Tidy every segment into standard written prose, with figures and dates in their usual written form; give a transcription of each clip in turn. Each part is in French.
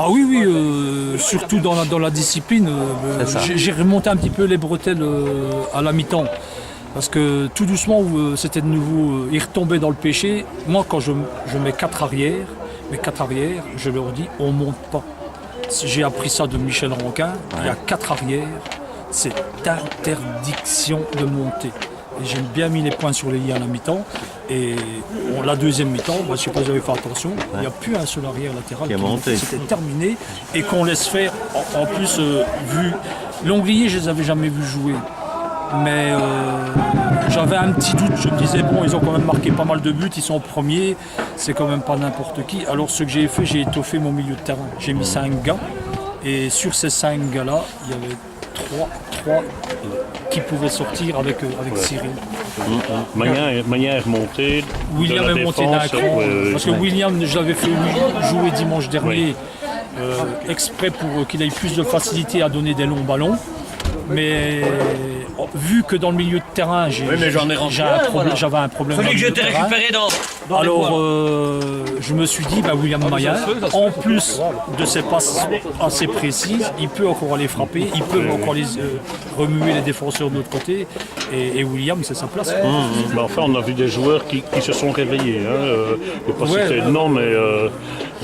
Ah oui, oui, surtout dans la discipline. J'ai remonté un petit peu les bretelles à la mi-temps. Parce que tout doucement, c'était de nouveau, ils retombaient dans le péché. Moi, quand je mets 4 arrières, je leur dis, on ne monte pas. J'ai appris ça de Michel Ranquin, il y a 4 arrières, c'est interdiction de monter. Et j'ai bien mis les points sur les i à la mi-temps. Et la deuxième mi-temps, je ne sais pas si vous avez fait attention, il n'y a plus un seul arrière latéral qui est monté. C'était terminé. Et qu'on laisse faire, en plus, vu l'Onglier, je ne les avais jamais vus jouer. Mais j'avais un petit doute, je me disais, bon, ils ont quand même marqué pas mal de buts, ils sont premiers, c'est quand même pas n'importe qui. Alors ce que j'ai fait, j'ai étoffé mon milieu de terrain. J'ai mis 5 gars, et sur ces 5 gars-là, il y avait 3 qui pouvaient sortir avec Cyril. Magnin est remonté. William est monté d'un cran, parce que William, je l'avais fait jouer dimanche dernier, exprès pour qu'il ait plus de facilité à donner des longs ballons. Mais vu que dans le milieu de terrain, j'avais un problème. Celui que je t'ai récupéré dans alors, je me suis dit, William Maillard, en plus de ses passes assez précises, il peut encore aller frapper, il peut encore remuer les défenseurs de l'autre côté. Et William, c'est sa place. Enfin, on a vu des joueurs qui se sont réveillés. Je ne vais pas citer de nom, mais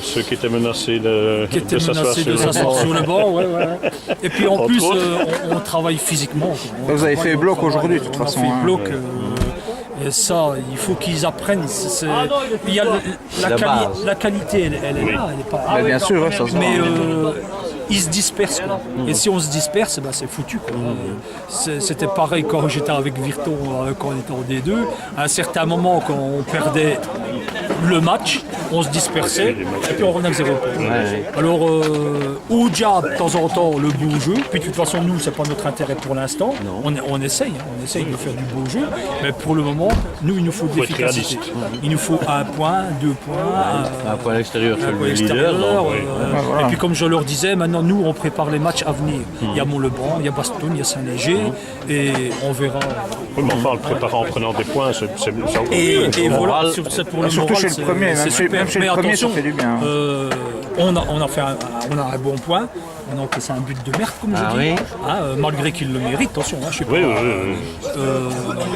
ceux qui étaient menacés de s'asseoir sur le banc. Et puis en plus, on travaille physiquement. Vous avez fait bloc aujourd'hui, de toute façon. On a fait bloc. Et ça, il faut qu'ils apprennent. Il y a la qualité, elle est là. Elle est pas, bien sûr, ça se voit. Mais ils se dispersent. Quoi. Et si on se disperse, c'est foutu. Quoi. C'était pareil quand j'étais avec Virton, quand on était en D2. À un certain moment, quand on perdait le match, on se dispersait et puis on revenait à 0 points. Alors, Oudja, de temps en temps, le beau jeu. Puis de toute façon, nous, c'est pas notre intérêt pour l'instant. On essaye de faire du beau jeu. Mais pour le moment, nous, il nous faut de l'efficacité. Il nous faut 1 point, 2 points. Un point à l'extérieur, c'est le leader. leader. Et puis comme je leur disais, maintenant nous on prépare les matchs à venir. Il y a Mont-Lebrun, il y a Bastogne, il y a Saint-Léger et on verra. Oui, mais enfin, le préparer en prenant des points, c'est ça. Et voilà, c'est pour le surtout moral, chez le premier, même chez le premier, ça fait du bien. On a un bon point. On a encaissé un but de merde, comme je dis. Malgré qu'il le mérite, attention, je sais pas.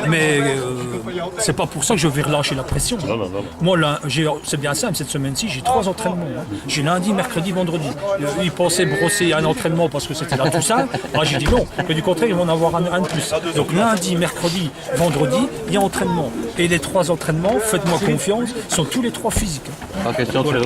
Mais c'est pas pour ça que je vais relâcher la pression. Non. Moi, c'est bien simple, cette semaine-ci, j'ai 3 entraînements. J'ai lundi, mercredi, vendredi. Ils pensaient brosser un entraînement parce que c'était la Toussaint. Moi, j'ai dit non. Mais du contraire, ils vont en avoir un de plus. Donc lundi, mercredi, vendredi, il y a entraînement. Et les 3 entraînements, faites-moi confiance, sont tous les 3 physiques. Pas question de faire